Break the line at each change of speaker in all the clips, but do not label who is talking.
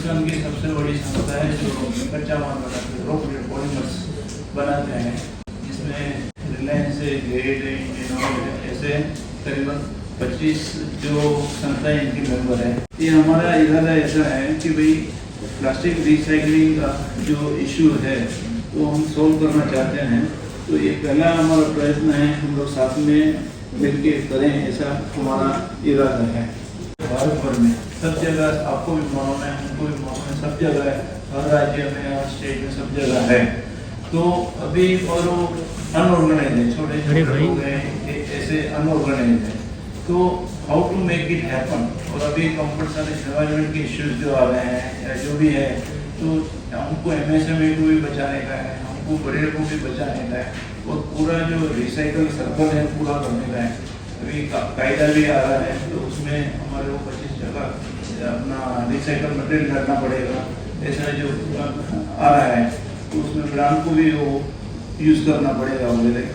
हिंदुस्तान की सबसे बड़ी संस्था है जो कच्चा माल बनाते हैं, रॉ पॉलीमर्स बनाते हैं, जिसमें रिलायंस है, ग्रेड है, इंडियन ऑयल है, ऐसे करीबन 25 जो संस्थाएं इनकी मेंबर है। ये हमारा इरादा ऐसा है कि भाई प्लास्टिक रिसाइकलिंग का जो इशू है वो हम सोल्व करना चाहते हैं। तो ये पहला हमारा प्रयत्न है, हम लोग साथ में मिलके करें, ऐसा हमारा इरादा है। भारत भर में सब जगह, आपको भी मालूम है, हमको भी मालूम है, सब जगह है, हर राज्य में, हर स्टेट में सब जगह है। तो अभी और वो अनऑर्गेनाइज है, छोटे छोटे लोग हैं, ऐसे अनऑर्गेनाइज है। तो how to make it happen. और अभी कंपल्सरी एनवायरमेंट के इश्यूज जो आ रहे हैं या जो भी है, तो हमको MSME को भी बचाने का है, हमको बड़े को भी बचाने का है, और पूरा जो रिसाइकल सर्कल है पूरा करने का है। अभी कायदा भी आ रहा है, तो उसमें हमारे को 25 जगह अपना रिसाइकल मटेरियल करना पड़ेगा, ऐसा जो आ रहा है, तो उसमें ब्रांड को भी वो यूज़ करना पड़ेगा वगैरह।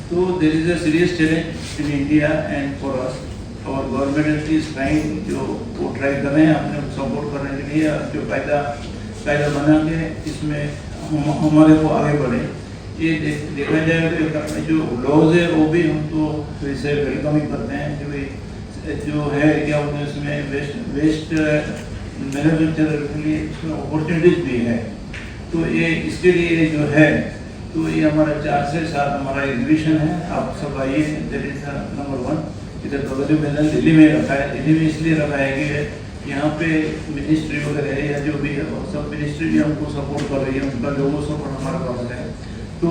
तो there is a serious challenge in India and for us. और गवर्नमेंट इज ट्राइंग, जो वो ट्राई कर रहे हैं अपने सपोर्ट करने के लिए, जो कायदा बना के इसमें हमारे को आगे बढ़े। ये देखा जाए तो जो लॉज है वो भी हम तो वैसे वेलकम ही करते हैं कि भाई जो है क्या होता है उसमें वेस्ट मैन्युफैक्चर के लिए उसमें अपॉर्चुनिटीज भी है। तो ये इसके लिए जो है, तो ये हमारा 4 से 7 हमारा एग्जीबिशन है, आप सब आइए। That is number 1। इधर प्रगति मैदान दिल्ली में रखा है, दिल्ली में इसलिए रखा है कि यहाँ पे मिनिस्ट्री वगैरह है या जो भी है, और सब मिनिस्ट्री भी हमको सपोर्ट कर रही है, उनका लोगों सपोर्ट हमारे पास है। तो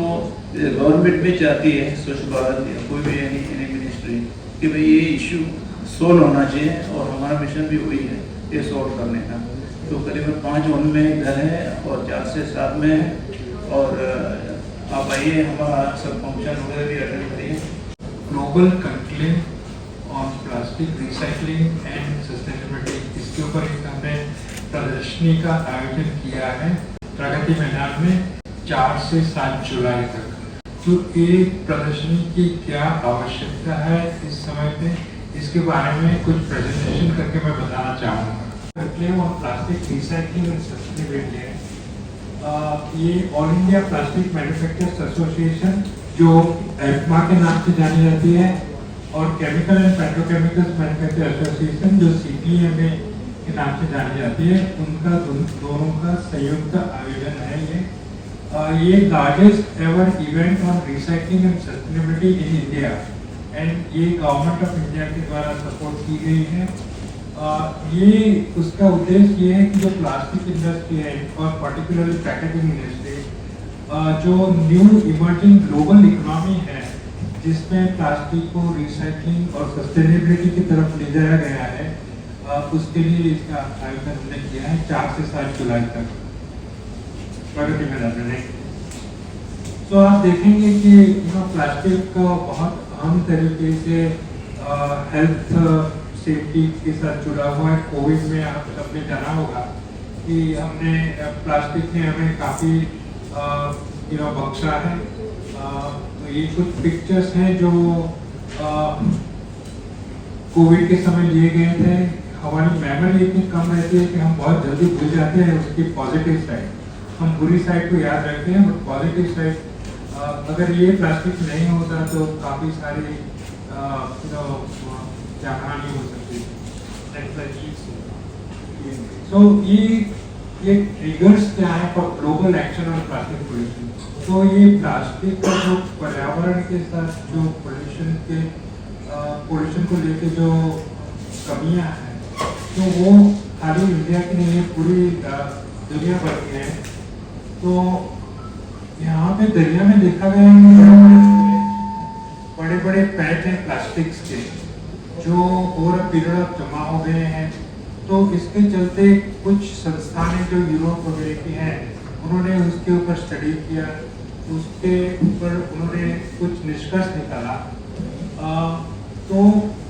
गवर्नमेंट भी चाहती है, स्वच्छ भारत या कोई भी एनी मिनिस्ट्री, कि भाई ये इशू सोल्व होना चाहिए, और हमारा मिशन भी वही है, ये सोल्व करने का। तो करीबन 5 वन में इधर है और 4 से 7 में है। और आप आइए, हमारा सब फंक्शन वगैरह भी अटेंड करिए।
Global conclave on plastic recycling and sustainability, इसके ऊपर एक हमने प्रदर्शनी का आयोजन किया है प्रगति मैदान में 4 से 7 जुलाई तक। तो एक प्रदर्शनी की क्या आवश्यकता है इस समय पे, इसके बारे में कुछ प्रेजेंटेशन करके मैं बताना चाहूँगा। Conclave on plastic recycling and sustainability है, ये all India plastic manufacturers association जो एप्मा के नाम से जानी जाती है, और chemical and petrochemicals manufacture association जो CPMA के नाम से जानी जाती है, उनका दोनों का संयुक्त आयोजन है। ये largest ever event on recycling and sustainability in India, and ये गवर्नमेंट ऑफ इंडिया के द्वारा सपोर्ट की गई है। ये उसका उद्देश्य ये है कि जो प्लास्टिक इंडस्ट्री है, और पर्टिकुलरली पैकेजिंग इंडस्ट्री, जो न्यू इमर्जिंग ग्लोबल इकोनॉमी है, जिसमें प्लास्टिक को रिसाइकलिंग और सस्टेनेबिलिटी की तरफ ले जाया गया है, उसके लिए इसका आयोजन हमने किया है 4 से 7 जुलाई तक प्रगति मैदान में। तो आप देखेंगे कि प्लास्टिक का बहुत अहम तरीके से हेल्थ सेफ्टी के साथ जुड़ा हुआ है। कोविड में आप सबने जाना होगा कि हमने प्लास्टिक ने हमें काफ़ी बख्शा है। तो ये कुछ पिक्चर्स हैं जो कोविड के समय लिए गए थे। हमारी मेमोरी इतनी कम रहती है कि हम बहुत जल्दी भूल जाते हैं उसकी पॉजिटिव साइड, हम बुरी साइड को याद रखते हैं, बट पॉजिटिव साइड, अगर ये प्लास्टिक नहीं होता तो काफ़ी सारी हानि हो सकती है। तो ये ट्रिगर्स क्या है for global action on plastic pollution. तो ये प्लास्टिक का जो पर्यावरण के साथ जो पोल्यूशन को लेके जो कमियां हैं, तो वो खाली इंडिया की नहीं है, पूरी दुनिया भर की है। तो यहाँ पे दरिया में देखा गया है बड़े बड़े पैच हैं प्लास्टिक्स के, जो ओवर अ पीरियड ऑफ जमा हो गए हैं। तो इसके चलते कुछ संस्थानें जो यूरोप वगैरह की हैं, उन्होंने उसके ऊपर स्टडी किया, उसके ऊपर उन्होंने कुछ निष्कर्ष निकाला। तो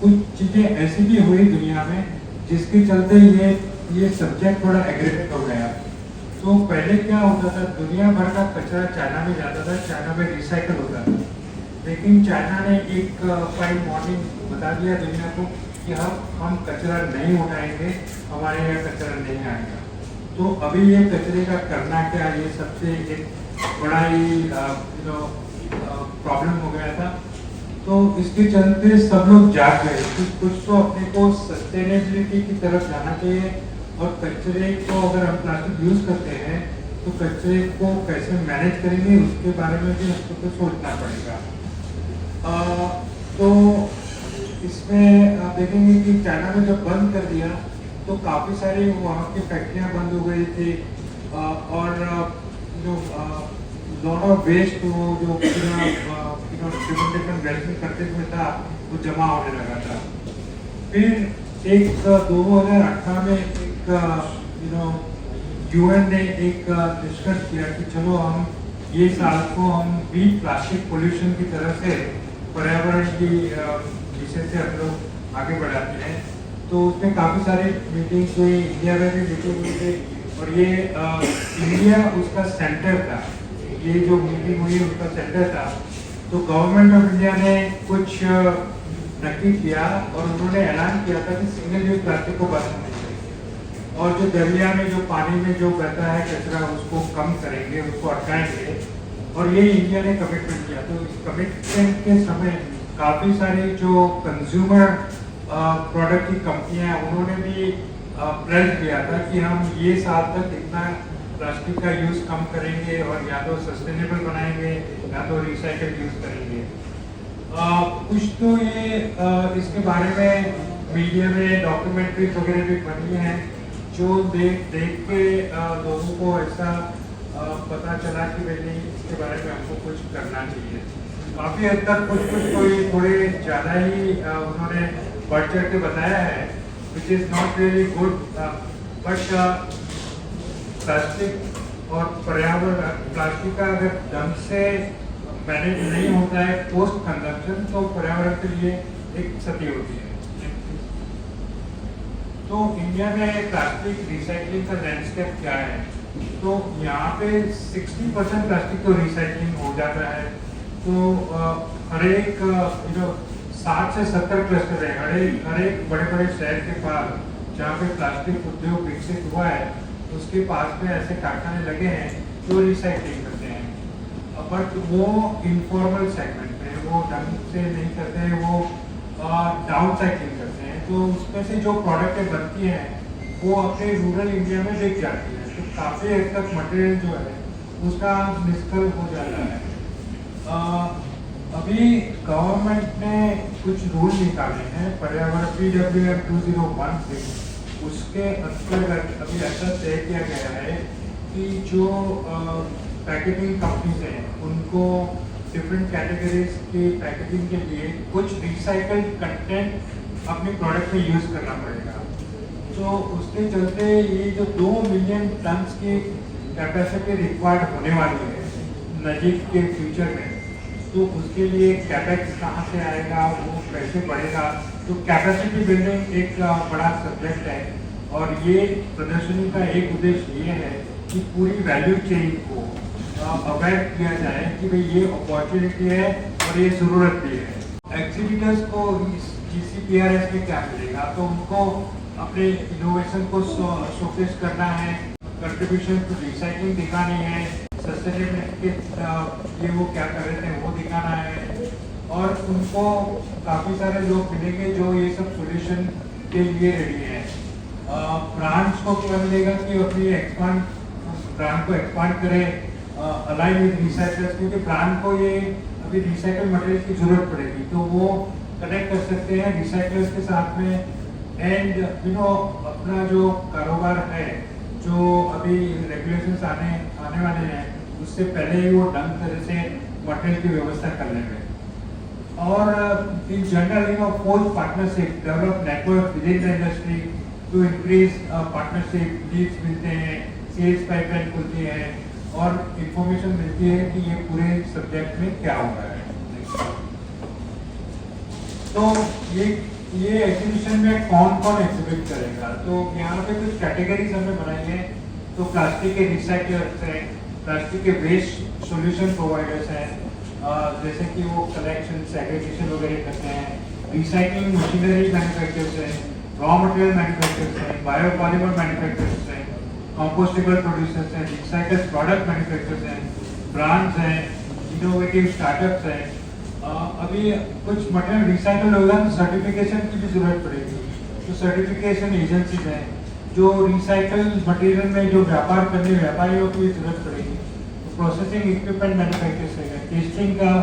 कुछ चीज़ें ऐसी भी हुई दुनिया में जिसके चलते ये सब्जेक्ट थोड़ा एग्रेवेट हो गया। तो पहले क्या होता था, दुनिया भर का कचरा चाइना में जाता था, चाइना में रिसाइकल होता था, लेकिन चाइना ने एक फाइन मॉर्निंग बता दिया दुनिया को कि हम कचरा नहीं उठाएंगे, हमारे यहाँ कचरा नहीं आएगा। तो अभी ये कचरे का करना क्या, ये सबसे एक बड़ा ही प्रॉब्लम हो गया था। तो इसके चलते सब लोग जाग गए कि कुछ तो अपने को सस्टेनेबिलिटी की तरफ जाना चाहिए, और कचरे को अगर हम प्लास्टिक यूज करते हैं तो कचरे को कैसे मैनेज करेंगे उसके बारे में भी हमको तो सोचना पड़ेगा। तो इसमें आप देखेंगे कि चाइना में जब बंद कर दिया तो काफ़ी सारी वहाँ की फैक्ट्रियाँ बंद हो गई थी, और जो लॉट ऑफ वेस्ट जो डिफरेंट वेस्ट करते हुए था वो जमा होने लगा था। फिर एक 2018 में एक यूएन ने एक निष्कर्ष किया कि चलो हम ये साल को हम भी प्लास्टिक पोल्यूशन की तरफ से पर्यावरण की विषय से हम लोग आगे बढ़ाते हैं। तो उसमें काफ़ी सारी मीटिंग्स हुई, इंडिया में भी मीटिंग हुई थी, और ये इंडिया उसका सेंटर था। ये जो मीटिंग हुई उसका सेंटर था। तो गवर्नमेंट ऑफ इंडिया ने कुछ नक्की किया और उन्होंने ऐलान किया था कि सिंगल यूज प्लास्टिक को बंद होना चाहिए, और जो दरिया में जो पानी में जो बहता है कचरा उसको कम करेंगे, उसको हटाएंगे, और ये इंडिया ने कमिटमेंट किया। तो इस कमिटमेंट के समय काफ़ी सारी जो कंज्यूमर प्रोडक्ट की कंपनियां उन्होंने भी प्लेज किया था कि हम ये साल तक इतना प्लास्टिक का यूज़ कम करेंगे, और या तो सस्टेनेबल बनाएंगे या तो रिसाइकल यूज़ करेंगे। कुछ तो ये इसके बारे में मीडिया में डॉक्यूमेंट्रीज वगैरह भी बनी हैं, जो देख के लोगों को ऐसा पता चला कि भाई नहीं, इसके बारे में हमको कुछ करना चाहिए। काफ़ी हद तक कुछ थोड़े ज़्यादा ही उन्होंने बढ़ चढ़ के बताया है, which is not really good. But plastic और पर्यावरण, प्लास्टिक का अगर ढंग से मैनेज नहीं होता है पोस्ट कंजम्पशन, तो पर्यावरण के लिए एक क्षति होती है। तो इंडिया में प्लास्टिक रिसाइकलिंग का लैंडस्केप क्या है? तो यहाँ पे 60% प्लास्टिक तो रिसाइकलिंग हो जाता है। तो हर एक 60 से 70 क्लस्टर है हर एक बड़े बड़े शहर के पास, जहाँ पे प्लास्टिक उद्योग विकसित हुआ है उसके पास में ऐसे कारखाने लगे हैं जो रिसाइकलिंग करते हैं। बट वो इनफॉर्मल सेगमेंट में वो ढंग से नहीं करते हैं, वो डाउन साइकिलिंग करते हैं। तो उसमें से जो प्रोडक्टें बनती हैं वो अपने रूरल इंडिया में बिक जाती है। तो काफ़ी हद तक मटेरियल जो है उसका निष्फल हो जाता है। अभी गवर्नमेंट ने कुछ रूल निकाले हैं, पर्यावरण PWM 2016, उसके अंतर्गत अभी ऐसा तय किया गया है कि जो पैकेजिंग कंपनीज हैं उनको डिफरेंट कैटेगरीज की पैकेजिंग के लिए कुछ रिसाइकल्ड कंटेंट अपने प्रोडक्ट में यूज़ करना पड़ेगा। तो उसके चलते ये जो 2 मिलियन टन्स की कैपेसिटी रिक्वायर्ड होने वाली है नज़दीक के फ्यूचर में, तो उसके लिए कैपेक्स कहाँ से आएगा, वो कैसे बढ़ेगा। तो कैपेसिटी बिल्डिंग एक बड़ा सब्जेक्ट है, और ये प्रदर्शनी का एक उद्देश्य ये है कि पूरी वैल्यू चेन को अवेयर किया जाए कि भाई ये अपॉर्चुनिटी है और ये ज़रूरत भी है। एग्जीबिटर्स को GCPRS में क्या मिलेगा, तो उनको अपने इनोवेशन को शोकेस करना है, कंट्रीब्यूशन टू रिसाइकलिंग दिखानी है, सस्टेनेबिलिटी के ये वो क्या कर रहे थे वो दिखाना है, और उनको काफ़ी सारे लोग मिलेंगे जो ये सब सॉल्यूशन के लिए रेडी हैं। ब्रांड्स को क्या मिलेगा कि अपनी ब्रांड को एक्सपांड करें अलाइन विद रिसाइकलर्स, क्योंकि ब्रांड को ये अभी रिसाइकल मटेरियल की जरूरत पड़ेगी, तो वो कनेक्ट कर सकते हैं रिसाइकलर्स के साथ में। एंड अपना जो कारोबार है, जो अभी रेगुलेशंस आने वाले हैं, उससे पहले ही वो ढंग तरह से मटेरियल की व्यवस्था कर लेंगे। और in general force partnership, develop network with in the industry to increase partnership, leads मिलते हैं, सेल्स पाइपलाइन खुलती है, और इंफॉर्मेशन मिलती है कि ये पूरे सब्जेक्ट में क्या हो रहा है। तो ये एग्जीबिशन में कौन कौन एग्जिबिट करेगा, तो यहाँ पे कुछ कैटेगरीज हमने बनाई है। तो प्लास्टिक के रिसाइकलर्स हैं, प्लास्टिक के वेस्ट सॉल्यूशन प्रोवाइडर्स हैं, जैसे कि वो कलेक्शन सेग्रीगेशन वगैरह करते हैं, रिसाइकलिंग मशीनरी मैन्युफैक्चरर्स हैं, रॉ मटेरियल मैन्युफैक्चरर्स हैं, बायोपॉलीमर मैन्युफैक्चरर्स हैं, कंपोस्टेबल प्रोड्यूसर्स हैं, रिसाइकल्ड प्रोडक्ट मैन्युफैक्चरर्स हैं, ब्रांड्स हैं, इनोवेटिव स्टार्टअप्स हैं। अभी कुछ मटेरियल रिसाइकल होगा तो सर्टिफिकेशन की भी जरूरत पड़ेगी। तो सर्टिफिकेशन एजेंसीज हैं जो रिसाइकल मटेरियल में जो व्यापार करने व्यापारियों की भी जरूरत पड़ेगी। तो प्रोसेसिंग इक्विपमेंट मैन्युफैक्चरर्स है, टेस्टिंग का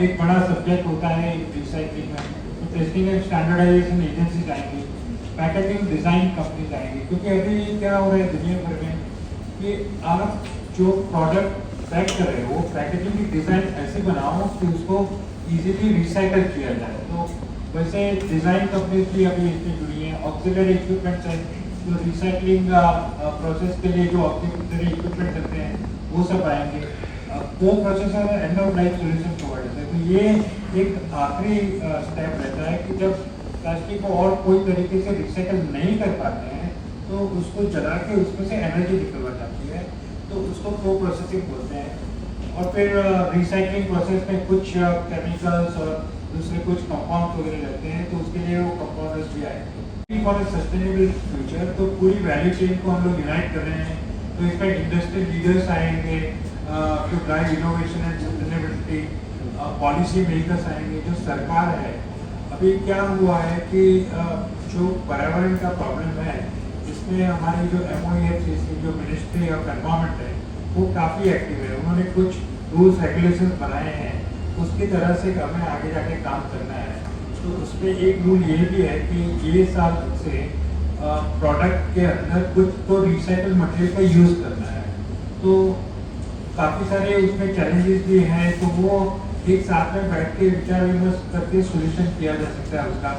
एक बड़ा सब्जेक्ट होता है रिसाइकलिंग में। तो टेस्टिंग एंड स्टैंडर्डाइजेशन एजेंसीज आएंगी, पैकेजिंग डिज़ाइन कंपनीज आएंगी। क्योंकि अभी क्या हो रहा है दुनिया भर में कि आप जो प्रोडक्ट पैक कर रहे हो पैकेजिंग की डिज़ाइन ऐसे बनाओ कि उसको इजीली रिसाइकल किया जाए। तो वैसे डिज़ाइन कंपनीज भी अभी इसमें जुड़ी हैं। ऑक्सिलरी इक्विपमेंट्स हैं जो रिसाइकलिंग प्रोसेस के लिए जो ऑक्सिलरी इक्विपमेंट करते हैं वो सब आएंगे। को processor end of life solution providers है। तो ये एक आखिरी स्टेप रहता है कि जब प्लास्टिक को और कोई तरीके से रिसाइकल नहीं कर पाते हैं तो उसको जला के उसमें से एनर्जी निकलवा जाती है, तो उसको को प्रोसेसिंग बोलते हैं। और फिर रिसाइकलिंग प्रोसेस में कुछ केमिकल्स और दूसरे कुछ कंपाउंड वगैरह लगते हैं, तो उसके लिए वो कंपाउंडर्स भी आए। फॉर ए सस्टेनेबल फ्यूचर तो पूरी वैल्यू चेन को हम लोग यूनाइट कर रहे हैं। तो इसमें इंडस्ट्रियल लीडर्स आएंगे to drive innovation and sustainability, policy makers आएंगे, जो सरकार है। अभी क्या हुआ है कि जो पर्यावरण का प्रॉब्लम है इसमें हमारी जो MOEFCC जो मिनिस्ट्री ऑफ एनवायरनमेंट है वो काफ़ी एक्टिव है। उन्होंने कुछ रूल्स रेगुलेशन बनाए हैं, उसकी तरह से हमें आगे जाके काम करना है। तो उसमें एक रूल ये भी है कि ये साल से प्रोडक्ट के अंदर कुछ तो रिसाइकल मटेरियल का यूज़ करना है। तो काफ़ी सारे उसमें चैलेंजेस भी हैं, तो वो एक साथ में बैठ के विचार विमर्श करके सोल्यूशन किया जा सकता है उसका।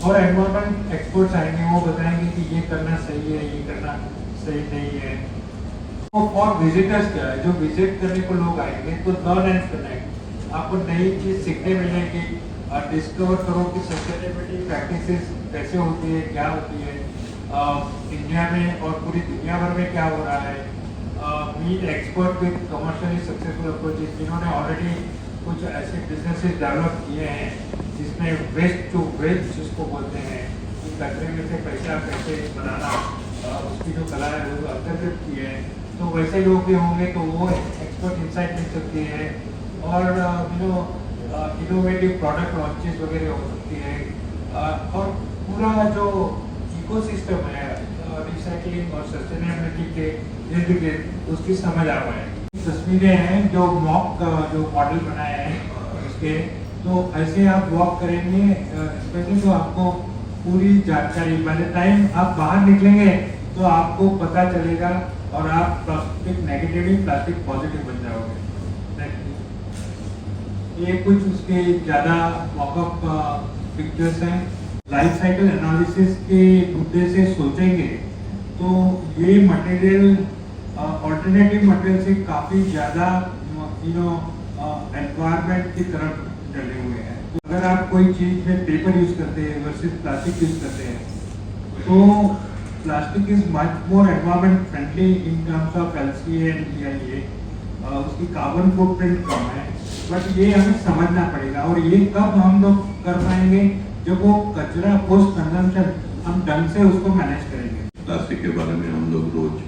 और एनवायरमेंट एक्सपर्ट्स आएंगे, वो बताएंगे कि ये करना सही है, ये करना सही नहीं है। तो और विजिटर्स क्या है, जो विजिट करने को लोग आएंगे तो लर्न एंड कनेक्ट, आपको नई चीज़ सीखने मिलेगी, डिस्कवर करो कि सस्टेनेबिलिटी प्रैक्टिसेस कैसे होती है, क्या होती है इंडिया में और पूरी दुनिया भर में क्या हो रहा है। Meet expert with commercially successful approaches, जिन्होंने ऑलरेडी कुछ ऐसे बिजनेसेस डेवलप किए हैं जिसमें वेस्ट टू वेल्थ जिसको बोलते हैं कि कचरे में से पैसा कैसे बनाना, उसकी जो कला है वो अंतर्गत की है। तो वैसे लोग भी होंगे तो वो एक्सपर्ट इंसाइट मिल सकती है और इनोवेटिव प्रोडक्ट लॉन्चेस वगैरह हो सकती है। और पूरा जो इकोसिस्टम है रिसाइकलिंग और सस्टेनेबिलिटी के इर्द गिर्द उसकी समझ आ पाएगी। तस्वीरें हैं जो मॉक जो मॉडल बनाए हैं उसके, तो ऐसे आप वॉक करेंगे स्पेशली तो आपको पूरी जानकारी बाय द टाइम आप बाहर निकलेंगे तो आपको पता चलेगा और आप प्लास्टिक नेगेटिव प्लास्टिक पॉजिटिव बन जाओगे। ये कुछ उसके ज़्यादा मॉकअप पिक्चर्स हैं। लाइफ साइकिल एनालिसिस के मुद्दे से सोचेंगे तो ये मटेरियल ऑल्टरनेटिव मटेरियल से काफ़ी ज़्यादा एनवायरनमेंट की तरफ चले हुए हैं। तो अगर आप कोई चीज़ में पेपर यूज़ करते हैं वर्सेस प्लास्टिक यूज़ करते हैं तो plastic is much more environment friendly in terms of LCA and EIA, उसकी कार्बन फुटप्रिंट कम है। बट ये हमें समझना पड़ेगा और ये कब हम लोग कर पाएंगे जब वो कचरा पोस्ट कंजम्पशन हम ढंग से उसको मैनेज करेंगे।
प्लास्टिक के बारे में हम लोग रोज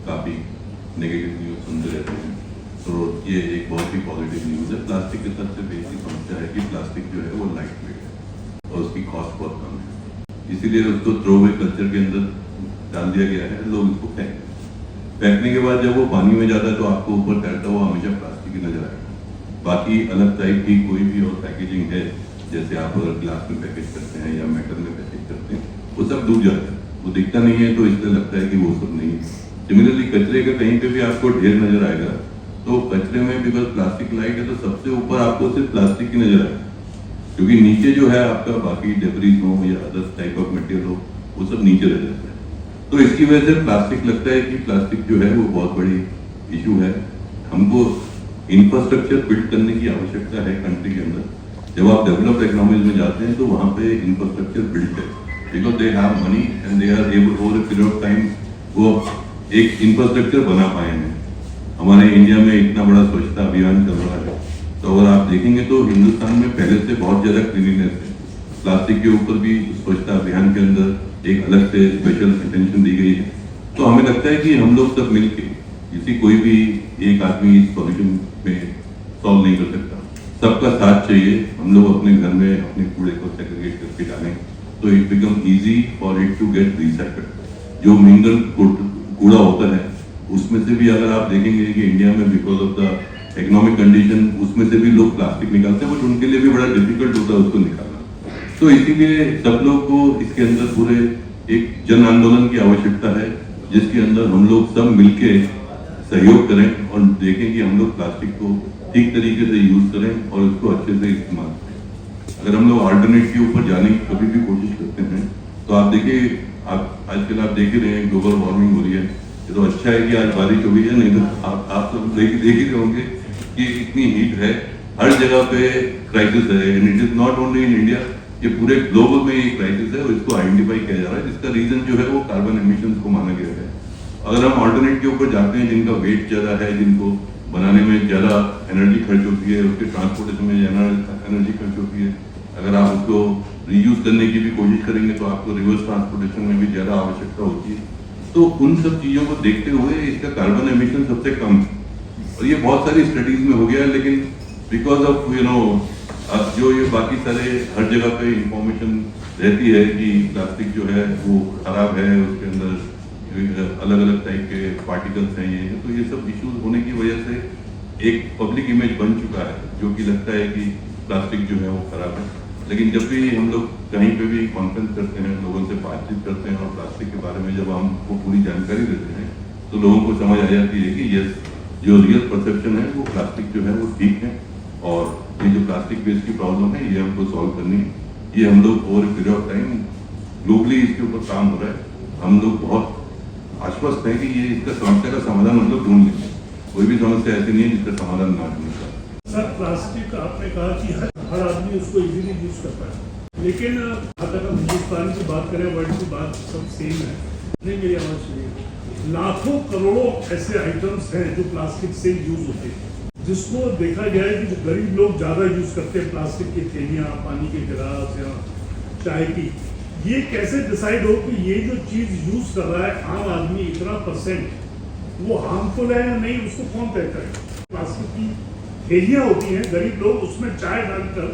काफ़ी नेगेटिव न्यूज़ सुनते रहते हैं, तो ये एक बहुत ही पॉजिटिव न्यूज़ है। प्लास्टिक के सबसे बेसिक समस्या है कि प्लास्टिक जो है वो लाइट वेट है और उसकी कॉस्ट बहुत कम है, इसीलिए उसको थ्रो अवे कल्चर के अंदर डाल दिया गया है। लोग उसको फेंकने के बाद जब वो पानी में जाता है तो आपको ऊपर तैरता हुआ हमेशा प्लास्टिक ही नजर आएगा। बाकी अलग टाइप की कोई भी और पैकेजिंग है, जैसे आप अगर ग्लास में पैकेज करते हैं या मेटल में पैकेज करते हैं, वो सब डूब जाता है, वो दिखता नहीं है, तो इसलिए लगता है कि वो सब नहीं है। सिमिलरली कचरे का कहीं पे भी आपको ढेर नजर आएगा तो कचरे में बिकॉज प्लास्टिक लाइट है तो सबसे ऊपर आपको सिर्फ प्लास्टिक ही नजर आएगा, क्योंकि नीचे जो है आपका बाकी डेब्रीज हो या अदर टाइप ऑफ मटेरियल हो वो सब नीचे रह जाता है। तो इसकी वजह से प्लास्टिक लगता है कि प्लास्टिक जो है वो बहुत बड़ी इशू है। हमको इंफ्रास्ट्रक्चर बिल्ड करने की आवश्यकता है कंट्री के अंदर। जब आप डेवलप्ड इकोनॉमीज में जाते हैं तो वहाँ पे इंफ्रास्ट्रक्चर बिल्ड है because they have money and they are able over a period of time वो एक इंफ्रास्ट्रक्चर बना पाए हैं। हमारे इंडिया में इतना बड़ा स्वच्छता अभियान चल रहा है, तो अगर आप देखेंगे तो हिंदुस्तान में पहले से बहुत ज़्यादा क्लीनिनेस है। प्लास्टिक के ऊपर भी स्वच्छता अभियान के अंदर एक अलग से स्पेशल अटेंशन दी गई है तो हमें लगता है कि हम लोग सब मिलके, किसी कोई भी एक आदमी इस सॉल्यूशन में सॉल्व नहीं कर सकता, सबका साथ चाहिए। हम लोग अपने घर में अपने कूड़े को सेग्रीगेट करके डालें तो it become easy for it to get recycled. जो मिनरल कूड़ा होता है उसमें से भी अगर आप देखेंगे कि इंडिया में because of the economic condition उसमें से भी लोग प्लास्टिक निकालते हैं, बट उनके लिए भी बड़ा डिफिकल्ट होता है उसको निकालना। तो इसीलिए सब लोग को इसके अंदर पूरे एक जन आंदोलन की आवश्यकता है, जिसके अंदर हम लोग सब मिलके सहयोग करें और देखें कि हम लोग प्लास्टिक को ठीक तरीके से यूज करें और उसको अच्छे से इस्तेमाल करें। अगर हम लोग अल्टरनेट के ऊपर जाने की कभी भी कोशिश करते हैं तो आप देखिए, आप आजकल आप देख ही रहे हैं ग्लोबल वार्मिंग हो रही है। ये तो अच्छा है कि आज बारिश हो गई है, नहीं तो आप सब देख ही रहे होंगे कि इतनी हीट है, हर जगह पे क्राइसिस है। And it is not only in India, ये पूरे ग्लोबल में ये क्राइसिस है और इसको आइडेंटिफाई किया जा रहा है, जिसका रीजन जो है वो कार्बन एमिशंस को माना गया है। अगर हम ऑल्टरनेट के ऊपर जाते हैं जिनका वेट ज्यादा है, जिनको बनाने में ज्यादा एनर्जी खर्च होती है, उसके ट्रांसपोर्टेशन में एनर्जी खर्च होती है, अगर आप उसको रीयूज करने की भी कोशिश करेंगे तो आपको रिवर्स ट्रांसपोर्टेशन में भी ज्यादा आवश्यकता होती है। तो उन सब चीजों को देखते हुए इसका कार्बन एमिशन सबसे कम है और ये बहुत सारी स्टडीज में हो गया है, लेकिन बिकॉज ऑफ जो ये बाकी सारे हर जगह पे इंफॉर्मेशन रहती है कि प्लास्टिक जो है वो खराब है, उसके अंदर अलग अलग टाइप के पार्टिकल्स हैं, ये तो ये सब इश्यूज होने की वजह से एक पब्लिक इमेज बन चुका है जो कि लगता है कि प्लास्टिक जो है वो खराब है। लेकिन जब भी हम लोग कहीं पे भी कॉन्फ्रेंस करते हैं, लोगों से बातचीत करते हैं और प्लास्टिक के बारे में जब हमको पूरी जानकारी देते हैं तो लोगों को समझ आ जाती है कि यस, जो रियल परसेप्शन है वो प्लास्टिक जो है वो ठीक है और ये जो प्लास्टिक वेस्ट की प्रॉब्लम है ये हमको सॉल्व करनी है। ये हम लोग over period of time globally इसके ऊपर काम हो रहा है। हम लोग बहुत आश्वस्त है कि ये इसका समस्या का समाधान हम लोग ढूंढ लेंगे। कोई भी समस्या ऐसी नहीं है जिसका समाधान ना ढूंढ।
सर, प्लास्टिक आपने कहा कि हर आदमी उसको इजीली यूज करता है, लेकिन अगर हम हिंदुस्तान की बात करें, वर्ल्ड की बात सब सेम है। नहीं, मेरी आवाज सुनिए। लाखों करोड़ों ऐसे आइटम्स हैं जो प्लास्टिक से यूज होते हैं, जिसको देखा गया है कि जो गरीब लोग ज्यादा यूज करते हैं, प्लास्टिक की थैलियाँ, पानी के गिलास या चाय की। ये कैसे डिसाइड हो कि ये जो चीज यूज कर रहा है आम आदमी इतना % वो हार्मफुल है या नहीं, उसको कौन तय करे? प्लास्टिक की थैलियाँ होती हैं, गरीब लोग उसमें चाय डालकर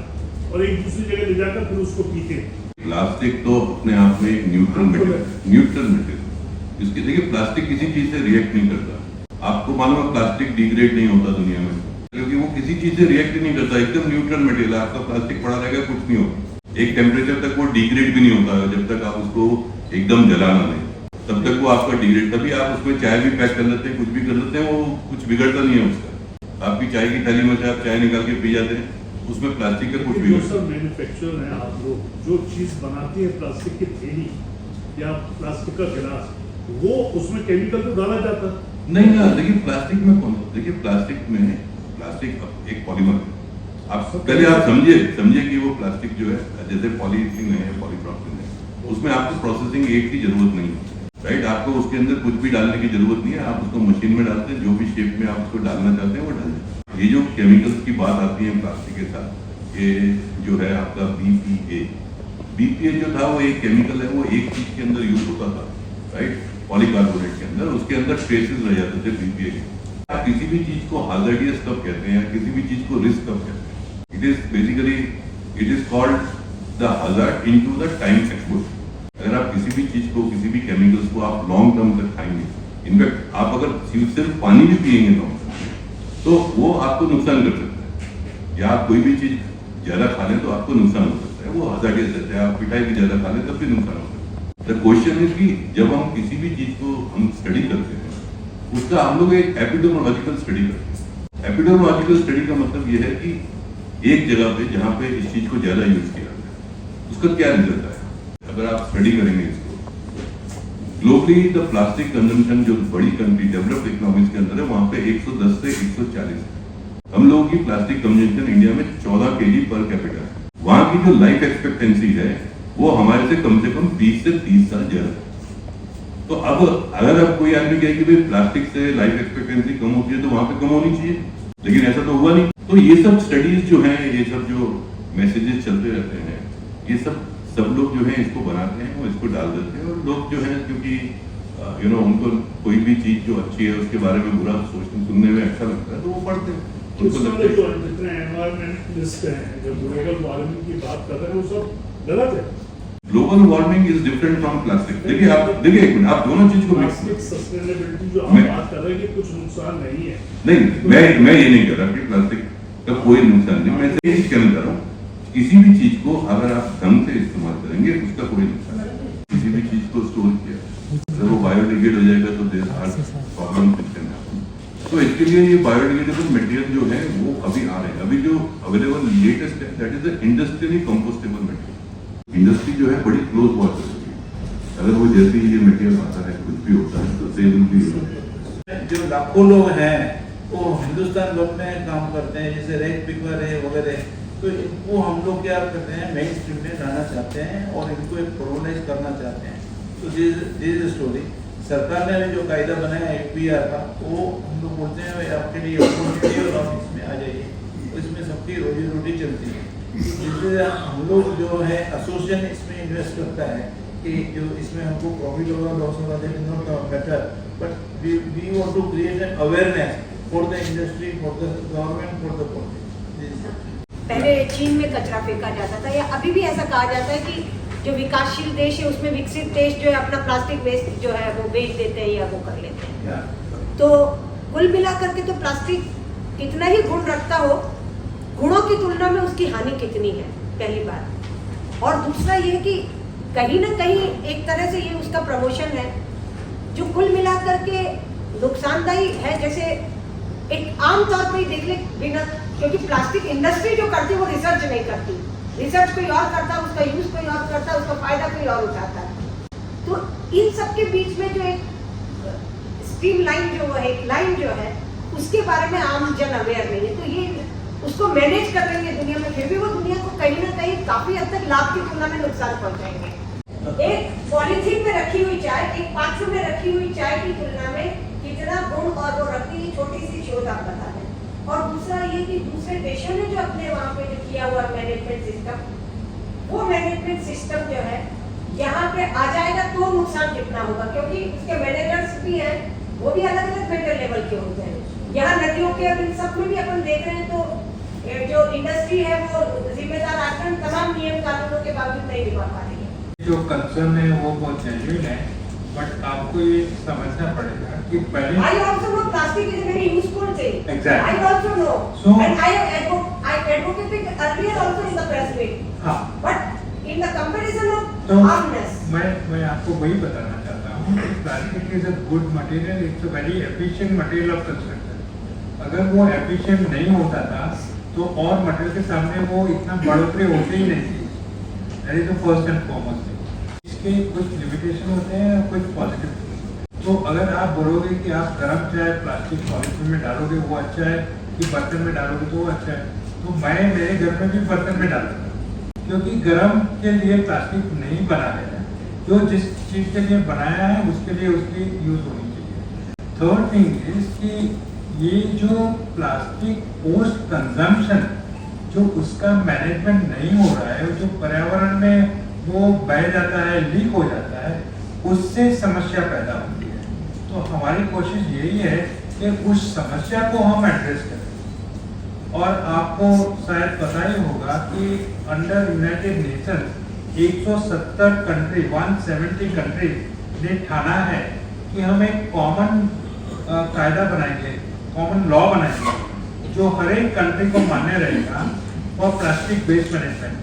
और एक दूसरी जगह ले जाकर फिर उसको पीते हैं।
प्लास्टिक तो अपने आप में एक न्यूट्रल मटेरियल। इसके देखिए, प्लास्टिक किसी चीज से रिएक्ट नहीं करता। आपको मालूम है प्लास्टिक डिग्रेड नहीं होता दुनिया में, क्योंकि वो किसी चीज से रिएक्ट नहीं करता, एकदम न्यूट्रल मटेरियल है। आपका प्लास्टिक पड़ा रहेगा, कुछ नहीं होगा। एक टेम्परेचर तक वो डिग्रेड भी नहीं होता, जब तक आप उसको एकदम जला ना दें तब तक वो आपका डिग्रेड। तभी आप उसमें चाय भी पैक कर लेते हैं, कुछ भी कर लेते हैं, वो कुछ बिगड़ता नहीं है उसका। आपकी चाय की थैली में से आप चाय निकाल के पी जाते हैं, उसमें प्लास्टिक का कुछ भी
मैन्युफैक्चरर है आप लोग, जो चीज बनाती है प्लास्टिक की थैली या प्लास्टिक का गिलास, वो उसमें केमिकल तो डाला जाता
नहीं ना। देखिए प्लास्टिक में प्लास्टिक एक पॉलीमर है। आप पहले आप समझिए कि वो प्लास्टिक जो है, जैसे पॉलीथीन है, पॉलीप्रोपिलीन है, उसमें आपको प्रोसेसिंग एड की जरूरत नहीं है, राइट। आपको उसके अंदर कुछ भी डालने की जरूरत नहीं है। आप उसको मशीन में डालते हैं, जो भी शेप में आप उसको डालना चाहते हैं वो डाल देते हैं। ये जो केमिकल्स की बात आती है प्लास्टिक के साथ, ये जो है आपका BPA जो था वो एक केमिकल है, वो एक चीज के अंदर यूज होता था, राइट, पॉलीकार्बोनेट के अंदर। उसके अंदर ट्रेसेस रह जाते थे BPA के। आप किसी भी चीज को हाजर्डियस कब कहते हैं, किसी भी चीज को रिस्क कब कहते हैं? It is basically it is called the hazard into the time exposure. अगर आप किसी भी चीज को, किसी भी केमिकल्स को आप लॉन्ग टर्म तक खाएंगे, इनफैक्ट आप अगर सिर्फ पानी भी पिएंगे लॉन्ग टर्म, तो वो आपको नुकसान कर सकता है। या आप कोई भी चीज ज्यादा खा लें तो आपको नुकसान हो सकता है, वो हजार्डियस रहता है। आप मिठाई भी ज्यादा खा लें तब भी नुकसान हो सकता है। द क्वेश्चन इज कि जब हम किसी भी चीज को हम स्टडी करते हैं, उसका हम लोग एक एपिडेमोलॉजिकल स्टडी करते हैं। एपिडेमोलॉजिकल स्टडी का मतलब यह है कि एक जगह पे जहां पे इस चीज को ज्यादा यूज किया जाता है, उसका क्या रिजल्ट आया। अगर आप स्टडी करेंगे इसको, ग्लोबली द प्लास्टिक कंजम्पशन जो बड़ी कंट्री, डेवलप्ड इकोनॉमीज के अंदर है, वहां पे 110 से 140 है। हम लोगों की प्लास्टिक कंजम्पशन इंडिया में 14 kg पर कैपिटा है। वहां की जो लाइफ एक्सपेक्टेंसी है वो हमारे से कम 20 से 30 साल ज्यादा है। तो अब अगर अब कोई आदमी कहे कि भाई प्लास्टिक से लाइफ एक्सपेक्टेंसी कम होती है तो वहां पे कम होनी चाहिए, लेकिन ऐसा तो हुआ नहीं। तो ये सब स्टडीज जो हैं, ये सब जो मैसेजेस चलते रहते हैं, ये सब लोग जो है इसको बनाते हैं, वो इसको डाल देते हैं। और लोग जो है, क्योंकि उनको कोई भी चीज जो अच्छी है उसके बारे में बुरा सोचने सुनने में अच्छा लगता है तो वो पढ़ते हैं। उनको लगता है
जो जितने एनवायरमेंटलिस्ट हैं जो ग्लोबल वार्मिंग की बात कर रहे हैं वो सब गलत है।
Global warming is different from plastic. देखिए एक मिनट, आप दोनों चीज को
प्लास्टिक सस्टेनेबिलिटी जो आप बात कर रहे हैं कि कुछ नुकसान नहीं है।
नहीं, मैं ये नहीं कह रहा कि प्लास्टिक का कोई नुकसान नहीं, मैं ये कहना चाह रहा हूँ किसी भी चीज को अगर आप ढंग से इस्तेमाल करेंगे उसका कोई नुकसान नहीं। किसी भी चीज को स्टोर किया अगर वो बायोडिग्रेड हो जाएगा तो देयर आर प्रॉब्लम। तो इसके लिए ये बायोडिग्रेडेबल मटेरियल जो है वो अभी आ रहे हैं। अभी जो अवेलेबल लेटेस्ट है that is the industrially compostable material. Industry जो है बड़ी क्लोज वॉच करती है, अगर वो जैसे ही ये मटेरियल आता है कुछ भी होता है तो सेल भी होता है।
जो लाखों लोग हैं वो हिंदुस्तान भर में काम करते हैं, जैसे रेत पिकर है वगैरह, तो इनको हम लोग क्या करते हैं मेन स्ट्रीम में लाना चाहते हैं और इनको एक प्रोमोलाइज करना चाहते हैं। तो दिस स्टोरी सरकार ने भी जो कायदा बनाया FBR का, वो हम लोग बोलते हैं आपके लिए अपॉर्चुनिटी और आप इसमें आ जाइए, तो इसमें सबकी रोजी रोटी चलती है। जिससे हम लोग जो है एसोसिएशन इसमें इन्वेस्ट करता है कि जो इसमें हमको प्रॉफिट होगा लॉस होगा that is not matter, but we want to create an awareness for the industry, for the government, for the public.
पहले चीन में कचरा फेंका जाता था या अभी भी ऐसा कहा जाता है कि जो विकासशील देश है उसमें विकसित देश जो है अपना प्लास्टिक वेस्ट जो है वो बेच देते हैं या वो कर लेते हैं। तो कुल मिला करके तो प्लास्टिक कितना ही गुण रखता हो, गुणों की तुलना में उसकी हानि कितनी है, पहली बात। और दूसरा ये कि कहीं ना कहीं एक तरह से ये उसका प्रमोशन है जो कुल मिला करके नुकसानदायी है। जैसे एक आम तौर पर देख ले बिना, क्योंकि प्लास्टिक इंडस्ट्री जो करती है वो रिसर्च नहीं करती, रिसर्च कोई और करता है, उसका यूज कोई और करता है, उसका फायदा कोई और उठाता है। तो इन सब के बीच में जो एक स्ट्रीम लाइन जो है, एक लाइन जो है, उसके बारे में आम जन अवेयर नहीं है। तो ये उसको मैनेज कर रही है दुनिया में, फिर भी वो दुनिया को कहीं ना कहीं काफी हद तक लाभ की तुलना में नुकसान पहुंचाएंगे। एक पॉलिथीन में रखी हुई चाय, एक पात्र में रखी हुई चाय की तुलना में कितना गुण और वो रखती है, छोटी सी शोध आप बता दें। और दूसरा ये कि दूसरे देशों ने जो अपने वहाँ पे जो किया हुआ मैनेजमेंट सिस्टम, वो मैनेजमेंट सिस्टम जो है यहाँ पे आ जाएगा तो नुकसान कितना होगा, क्योंकि उसके मैनेजर्स भी हैं, वो भी अलग अलग मेजर लेवल के होते हैं। यहाँ नदियों के इन सब में भी अपन देख रहे हैं तो जो इंडस्ट्री है वो जिम्मेदार आचरण तमाम नियम कानूनों के बावजूद नहीं निभा पा रही है।
जो कंसर्न है वो बहुत जेन्युइन है, बट आपको ये समझना पड़ेगा कि पहले
I also know plastic is a very useful thing.
Exactly.
I also know.
So-
and I advocated earlier also in the press meet.
हाँ,
But in the comparison of
तो
harmness.
मैं आपको वही बताना चाहता हूँ कि plastic is a good material, it's a very efficient material of construction. अगर वो एफिशिएंट नहीं होता था तो और मटेरियल के सामने वो इतना बढ़ोतरी होती ही नहीं थी। That is the first and foremost thing. इसके कुछ लिमिटेशन होते हैं और कुछ पॉजिटिव। तो अगर आप बोलोगे कि आप गर्म चाय प्लास्टिक पॉलिथीन में डालोगे वो अच्छा है कि बर्तन में डालोगे तो वो अच्छा है, तो मैं मेरे घर में भी बर्तन में डालता हूँ, क्योंकि गर्म के लिए प्लास्टिक नहीं बना है, जो जिस चीज़ के लिए बनाया है उसके लिए उसकी यूज होनी चाहिए। थर्ड थिंग इज कि ये जो प्लास्टिक पोस्ट कंजम्पशन जो उसका मैनेजमेंट नहीं हो रहा है, जो पर्यावरण में वो बह जाता है, लीक हो जाता है, उससे समस्या पैदा होती है। तो हमारी कोशिश यही है कि उस समस्या को हम एड्रेस करें। और आपको शायद पता ही होगा कि under United Nations 170 country 170 country ने ठाना है कि हम एक कॉमन कायदा बनाएंगे, कॉमन लॉ बनाएंगे जो हर एक कंट्री को मान्य रहेगा फॉर प्लास्टिक वेस्ट मैनेजमेंट।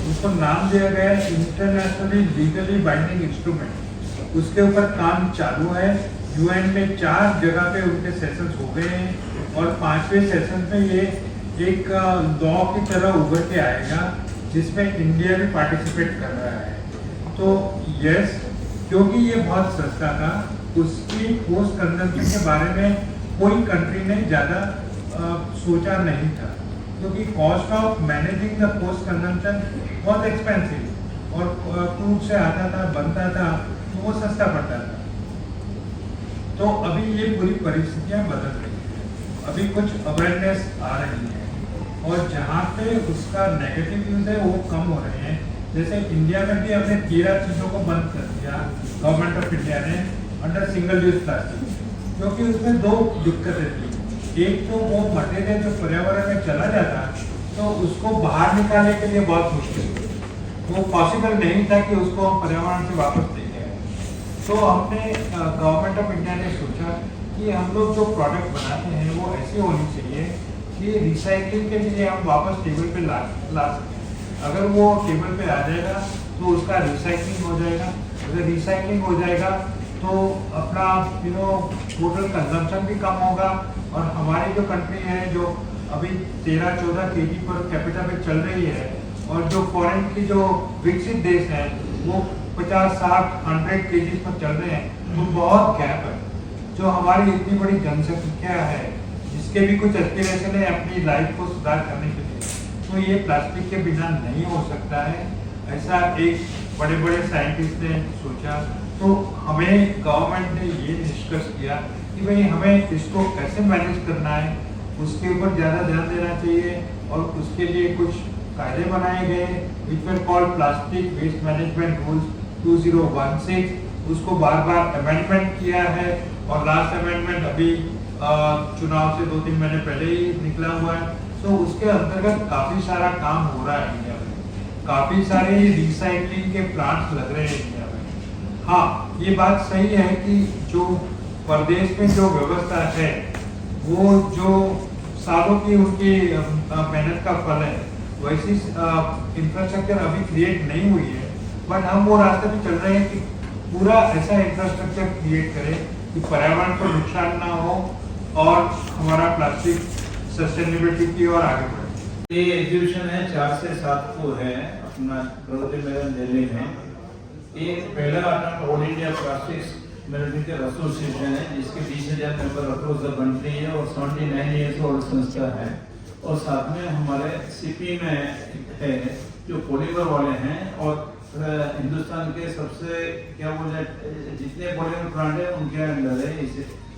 उसको नाम दिया गया है इंटरनेशनली लीगली बाइंडिंग इंस्ट्रूमेंट। उसके ऊपर काम चालू है। यूएन में 4 जगह पे उनके सेशंस हो गए हैं और 5वें सेशन में ये एक लॉ की तरह उभर के आएगा जिसमें इंडिया भी पार्टिसिपेट कर रहा है। तो यस, क्योंकि ये बहुत सस्ता था, उसकी पोस्ट कंजम्पशन के बारे में कोई कंट्री ने ज़्यादा सोचा नहीं था, क्योंकि cost of managing the post consumption बहुत एक्सपेंसिव और क्रूड से आता था, बनता था, तो वो सस्ता पड़ता था। तो अभी ये पूरी परिस्थितियाँ बदल रही हैं, अभी कुछ अवेयरनेस आ रही है और जहाँ पे उसका नेगेटिव यूज है वो कम हो रहे हैं। जैसे इंडिया में भी हमने 13 चीज़ों को बंद कर दिया गवर्नमेंट ऑफ इंडिया ने, अंडर सिंगल यूज प्लास्टिक, क्योंकि उसमें दो दिक्कतें थी। एक तो वो मटेरियल जो पर्यावरण में चला जाता तो उसको बाहर निकालने के लिए बहुत मुश्किल थी, वो पॉसिबल नहीं था कि उसको हम पर्यावरण से वापस लेके आए। तो हमने गवर्नमेंट ऑफ इंडिया ने सोचा कि हम लोग जो प्रोडक्ट बनाते हैं वो ऐसी होनी चाहिए कि रिसाइकलिंग के लिए हम वापस टेबल पे ला सकें। अगर वो टेबल पे आ जाएगा तो उसका रिसाइकलिंग हो जाएगा, अगर रिसाइकलिंग हो जाएगा तो अपना टोटल कंजम्पशन भी कम होगा। और हमारी जो कंट्री है जो अभी 13-14 kg पर कैपिटा पे चल रही है, और जो फॉरेन की जो विकसित देश हैं वो 50-60-100 kg पर चल रहे हैं, तो बहुत गैप है। जो हमारी इतनी बड़ी जनसंख्या है जिसके भी कुछ एस्पिरेशन है अपनी लाइफ को सुधार करने के लिए, तो ये प्लास्टिक के बिना नहीं हो सकता है, ऐसा एक बड़े बड़े साइंटिस्ट ने सोचा। तो हमें गवर्नमेंट ने ये निष्कर्ष किया कि भाई हमें इसको कैसे मैनेज करना है, उसके ऊपर ज़्यादा ध्यान देना चाहिए, और उसके लिए कुछ कायदे बनाए गए which were called plastic waste management rules 2016। उसको बार बार अमेंडमेंट किया है, और लास्ट अमेंडमेंट अभी चुनाव से 2-3 महीने पहले ही निकला हुआ है। तो उसके अंतर्गत काफ़ी सारा काम हो रहा है इंडिया में, काफ़ी सारे रिसाइकलिंग के प्लांट्स लग रहे हैं इंडिया में। हाँ, ये बात सही है कि जो प्रदेश में जो व्यवस्था है वो जो सालों की उनकी मेहनत का फल है, वैसी इंफ्रास्ट्रक्चर अभी क्रिएट नहीं हुई है, बट हम वो रास्ते पे चल रहे हैं कि पूरा ऐसा इंफ्रास्ट्रक्चर क्रिएट करें कि पर्यावरण को नुकसान ना हो और हमारा प्लास्टिक सस्टेनेबिलिटी की ओर आगे बढ़े।
ये एग्जीबिशन है 4 से 7 को है अपना प्रगति मैदान दिल्ली में। ये पहला all India plastics manufacturer association है जिसके 20,000 मेंबर अक्रॉस द कंट्री है और 79 ईयर्स ओल्ड संस्था है। और साथ में हमारे सीपी में है जो पॉलीमर वाले हैं, और हिंदुस्तान के सबसे क्या बोलते हैं जितने पॉलीमर प्लांट है उनके अंडर है इस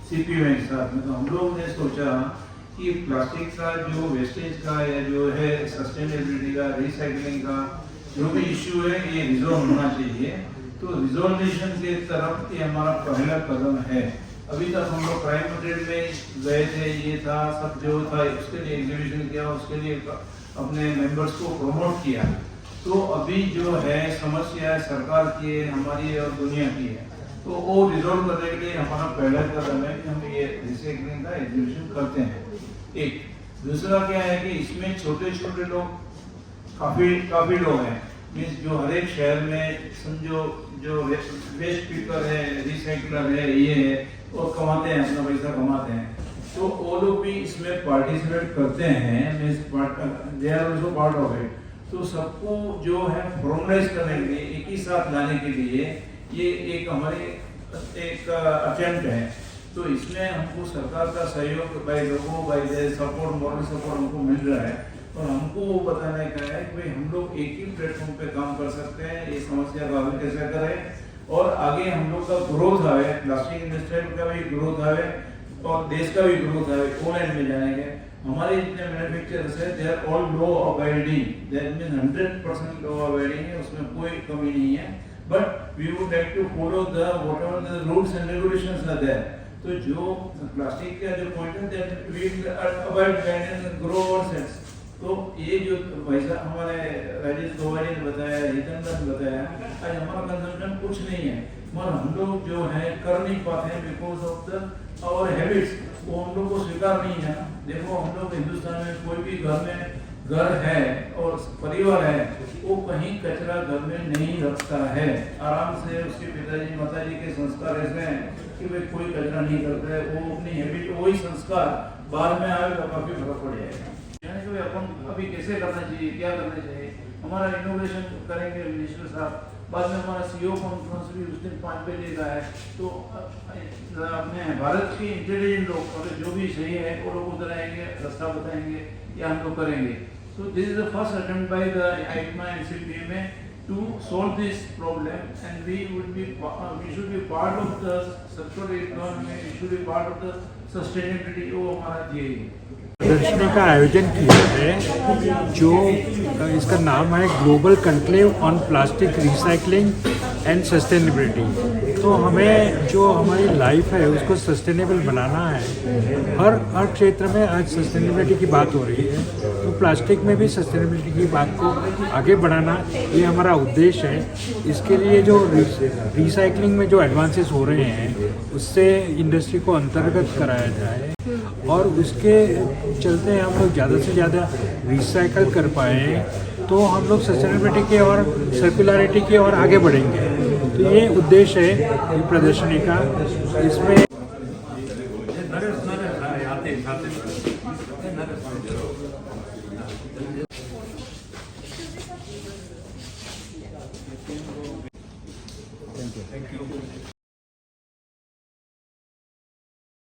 सीपी में एक साथ में। तो हम लोग ने सोचा कि प्लास्टिक का जो वेस्टेज का या जो है सस्टेनेबिलिटी का, रिसाइकलिंग का जो भी इश्यू है ये रिजॉल्व होना चाहिए। तो रिजोल्यूशन की तरफ ये हमारा पहला कदम है। अभी तक हम लोग प्राइम मटेरियल में गए थे, ये था सब जो था उसके लिए एग्जीबिशन किया, उसके लिए अपने मेंबर्स को प्रमोट किया। तो अभी जो है समस्या सरकार की है, हमारी और दुनिया की है, तो वो रिजोल्व करने के लिए हमारा पहला कदम है कि हम ये रिसाइकलिंग का एग्जीबिशन करते हैं। एक दूसरा क्या है कि इसमें छोटे छोटे लोग काफी लोग हैं, मीन्स जो हर एक शहर में समझो जो वेस्ट पिकर है, रिसाइकलर है, ये है, और कमाते हैं, अपना पैसा कमाते हैं, तो वो लोग भी इसमें पार्टिसिपेट करते हैं, means they are also part of it. तो सबको जो है फॉर्मलाइज करने के लिए, एक ही साथ लाने के लिए ये एक हमारे एक अटेम्प्ट है। तो इसमें हमको सरकार का सहयोग बाय लोगों बाय सपोर्ट, मॉरल सपोर्ट हमको मिल रहा है, और हमको वो बताने का है कि भाई हम लोग एक ही प्लेटफॉर्म पे काम कर सकते हैं, ये समस्या का हल कैसे करें और आगे हम लोग का ग्रोथ आवे, प्लास्टिक इंडस्ट्री का भी ग्रोथ आवे और देश का भी ग्रोथ आवे, ऑल एंड में जाएंगे। हमारे जितने मैन्युफैक्चरर्स है they are all law abiding, that means 100% law abiding है, उसमें कोई कमी नहीं है। But we would like to follow the whatever the rules and regulations are there. तो जो प्लास्टिक का जो पॉइंट है that we abide guidance and grow ourselves. तो ये जो वैसा हमारे राजेश गोवारी ने बताया, हितेंद्र ने बताया, आज हमारा कंजम्पशन कुछ नहीं है, मगर हम लोग जो है कर नहीं पाते हैं because of the our habits, वो हम लोग को स्वीकार नहीं है। देखो हम लोग हिंदुस्तान में कोई भी घर है और परिवार है, वो कहीं कचरा घर में नहीं रखता है, आराम से उसके पिताजी माताजी के संस्कार ऐसे हैं कि भाई कोई कचरा नहीं करता है, वो अपनी हैबिट वही संस्कार बाद में आएगा, काफी फर्क पड़ जाएगा। यानी कि अपन अभी कैसे करना चाहिए, क्या करना चाहिए, हमारा इनोवेशन करेंगे मिनिस्टर साहब, बाद में हमारा सीईओ कॉन्फ्रेंस भी उस दिन 5 बजे का है। तो अपने भारत के इंटेलिजेंट लोग और जो भी सही है वो लोग उधर आएंगे, रास्ता बताएंगे या हम लोग करेंगे। So this is the first attempt by the ITMA and CPMA to solve this problem, and we should be part of the circular economy, we should be part of the sustainability। वो हमारा ध्येय है।
प्रदर्शनी का आयोजन किया है जो इसका नाम है global conclave on plastic recycling and sustainability. तो हमें जो हमारी लाइफ है उसको सस्टेनेबल बनाना है। हर क्षेत्र में आज सस्टेनेबिलिटी की बात हो रही है, तो प्लास्टिक में भी सस्टेनेबिलिटी की बात को आगे बढ़ाना ये हमारा उद्देश्य है। इसके लिए जो रिसाइकलिंग में जो एडवांसेस हो रहे हैं उससे इंडस्ट्री को अंतर्गत कराया जाए और उसके चलते हम लोग ज़्यादा से ज़्यादा रिसाइकल कर पाएँ तो हम लोग सस्टेनेबिलिटी के और सर्कुलरिटी के और आगे बढ़ेंगे। तो ये उद्देश्य है प्रदर्शनी का। इसमें
थैंक यू।